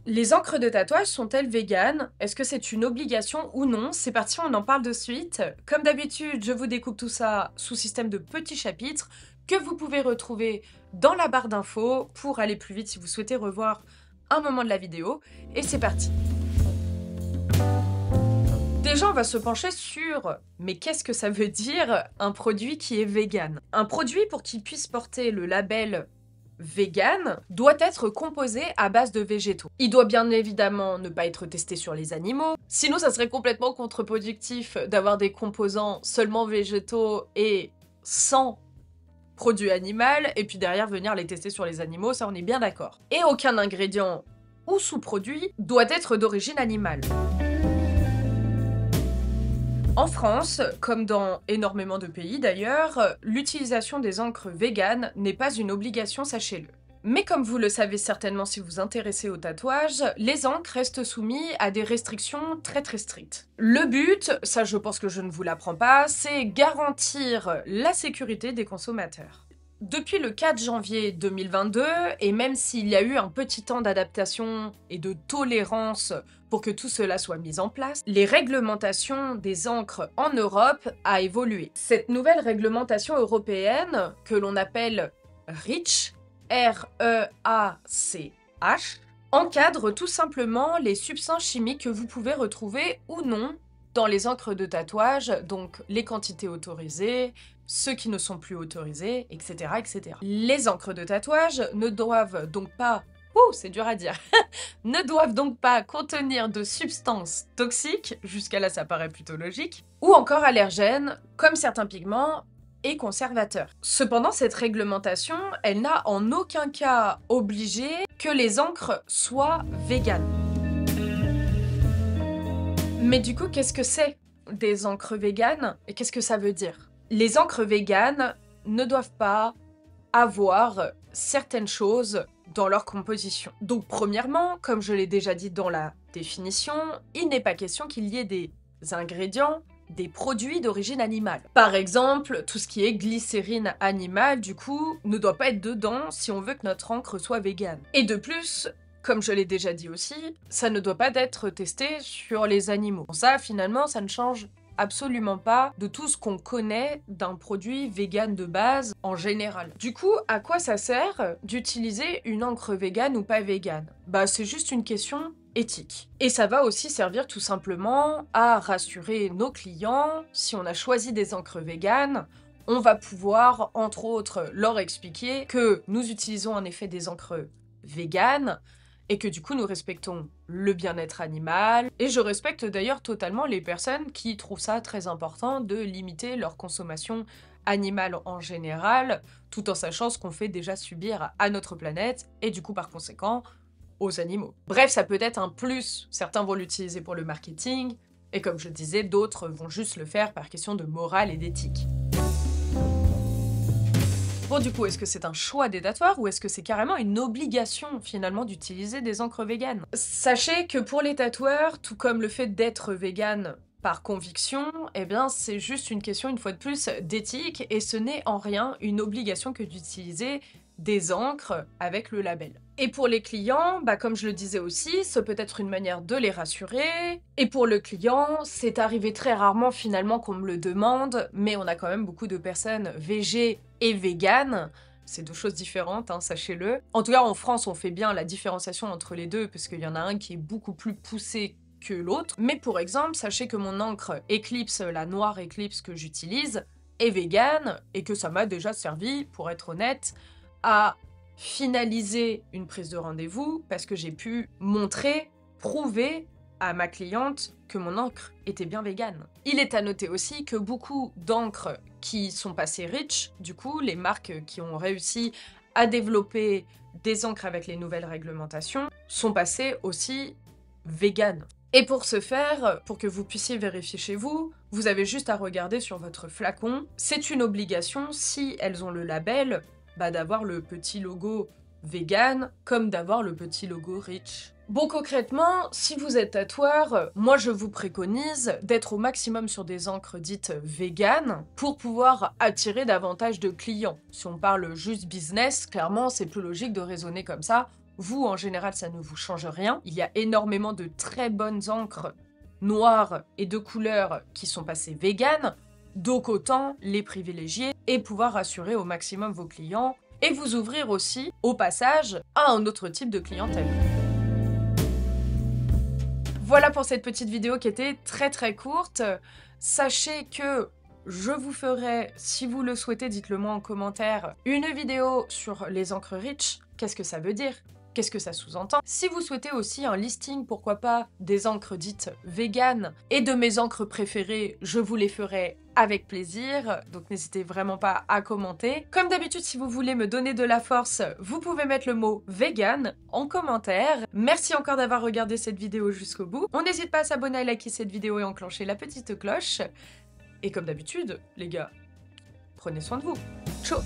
Les encres de tatouage sont-elles véganes? Est-ce que c'est une obligation ou non? C'est parti, on en parle de suite. Comme d'habitude, je vous découpe tout ça sous système de petits chapitres que vous pouvez retrouver dans la barre d'infos pour aller plus vite si vous souhaitez revoir un moment de la vidéo. Et c'est parti. Déjà, on va se pencher sur mais qu'est-ce que ça veut dire un produit qui est vegan? Un produit, pour qu'il puisse porter le label vegan, doit être composé à base de végétaux. Il doit bien évidemment ne pas être testé sur les animaux, sinon ça serait complètement contre-productif d'avoir des composants seulement végétaux et sans produit animal, et puis derrière venir les tester sur les animaux, ça on est bien d'accord. Et aucun ingrédient ou sous-produit doit être d'origine animale. En France, comme dans énormément de pays d'ailleurs, l'utilisation des encres véganes n'est pas une obligation, sachez-le. Mais comme vous le savez certainement si vous vous intéressez au tatouage, les encres restent soumises à des restrictions très strictes. Le but, ça je pense que je ne vous l'apprends pas, c'est garantir la sécurité des consommateurs. Depuis le 4 janvier 2022, et même s'il y a eu un petit temps d'adaptation et de tolérance pour que tout cela soit mis en place, les réglementations des encres en Europe a évolué. Cette nouvelle réglementation européenne, que l'on appelle REACH, R-E-A-C-H, encadre tout simplement les substances chimiques que vous pouvez retrouver ou non dans les encres de tatouage, donc les quantités autorisées, ceux qui ne sont plus autorisés, etc., etc. Les encres de tatouage ne doivent donc pas, c'est dur à dire, ne doivent donc pas contenir de substances toxiques, jusqu'à là ça paraît plutôt logique, ou encore allergènes, comme certains pigments et conservateurs. Cependant, cette réglementation, elle n'a en aucun cas obligé que les encres soient véganes. Mais du coup, qu'est-ce que c'est des encres véganes et qu'est-ce que ça veut dire? Les encres véganes ne doivent pas avoir certaines choses dans leur composition. Donc premièrement, comme je l'ai déjà dit dans la définition, il n'est pas question qu'il y ait des ingrédients, des produits d'origine animale. Par exemple, tout ce qui est glycérine animale, du coup, ne doit pas être dedans si on veut que notre encre soit végane. Et de plus, comme je l'ai déjà dit aussi, ça ne doit pas être testé sur les animaux. Bon, ça, finalement, ça ne change absolument pas de tout ce qu'on connaît d'un produit vegan de base en général. Du coup, à quoi ça sert d'utiliser une encre végane ou pas végane? Bah, c'est juste une question éthique. Et ça va aussi servir tout simplement à rassurer nos clients. Si on a choisi des encres véganes, on va pouvoir, entre autres, leur expliquer que nous utilisons en effet des encres véganes, et que du coup nous respectons le bien-être animal, et je respecte d'ailleurs totalement les personnes qui trouvent ça très important de limiter leur consommation animale en général, tout en sachant ce qu'on fait déjà subir à notre planète, et du coup par conséquent aux animaux. Bref, ça peut être un plus, certains vont l'utiliser pour le marketing, et comme je disais, d'autres vont juste le faire par question de morale et d'éthique. Bon, du coup, est-ce que c'est un choix des tatoueurs ou est-ce que c'est carrément une obligation, finalement, d'utiliser des encres véganes? Sachez que pour les tatoueurs, tout comme le fait d'être vegan par conviction, eh bien, c'est juste une question, une fois de plus, d'éthique, et ce n'est en rien une obligation que d'utiliser des encres avec le label. Et pour les clients, bah comme je le disais aussi, ce peut être une manière de les rassurer. Et pour le client, c'est arrivé très rarement finalement qu'on me le demande, mais on a quand même beaucoup de personnes végé et véganes. C'est deux choses différentes, hein, sachez-le. En tout cas, en France, on fait bien la différenciation entre les deux, parce qu'il y en a un qui est beaucoup plus poussé que l'autre. Mais pour exemple, sachez que mon encre Eclipse, la noire Eclipse que j'utilise, est végane, et que ça m'a déjà servi, pour être honnête, à finaliser une prise de rendez-vous parce que j'ai pu montrer, prouver à ma cliente que mon encre était bien végane. Il est à noter aussi que beaucoup d'encres qui sont passées Reach, du coup, les marques qui ont réussi à développer des encres avec les nouvelles réglementations, sont passées aussi véganes. Et pour ce faire, pour que vous puissiez vérifier chez vous, vous avez juste à regarder sur votre flacon. C'est une obligation, si elles ont le label, d'avoir le petit logo vegan, comme d'avoir le petit logo Reach. Bon, concrètement, si vous êtes tatoueur, moi je vous préconise d'être au maximum sur des encres dites vegan pour pouvoir attirer davantage de clients. Si on parle juste business, clairement c'est plus logique de raisonner comme ça, vous, en général, ça ne vous change rien. Il y a énormément de très bonnes encres noires et de couleurs qui sont passées vegan, donc autant les privilégier et pouvoir rassurer au maximum vos clients et vous ouvrir aussi, au passage, à un autre type de clientèle. Voilà pour cette petite vidéo qui était très courte. Sachez que je vous ferai, si vous le souhaitez, dites-le moi en commentaire, une vidéo sur les encres Rich. Qu'est-ce que ça veut dire? Qu'est-ce que ça sous-entend? Si vous souhaitez aussi un listing, pourquoi pas, des encres dites vegan et de mes encres préférées, je vous les ferai avec plaisir, donc n'hésitez vraiment pas à commenter. Comme d'habitude, si vous voulez me donner de la force, vous pouvez mettre le mot vegan en commentaire. Merci encore d'avoir regardé cette vidéo jusqu'au bout. On n'hésite pas à s'abonner, à liker cette vidéo et enclencher la petite cloche. Et comme d'habitude, les gars, prenez soin de vous. Ciao!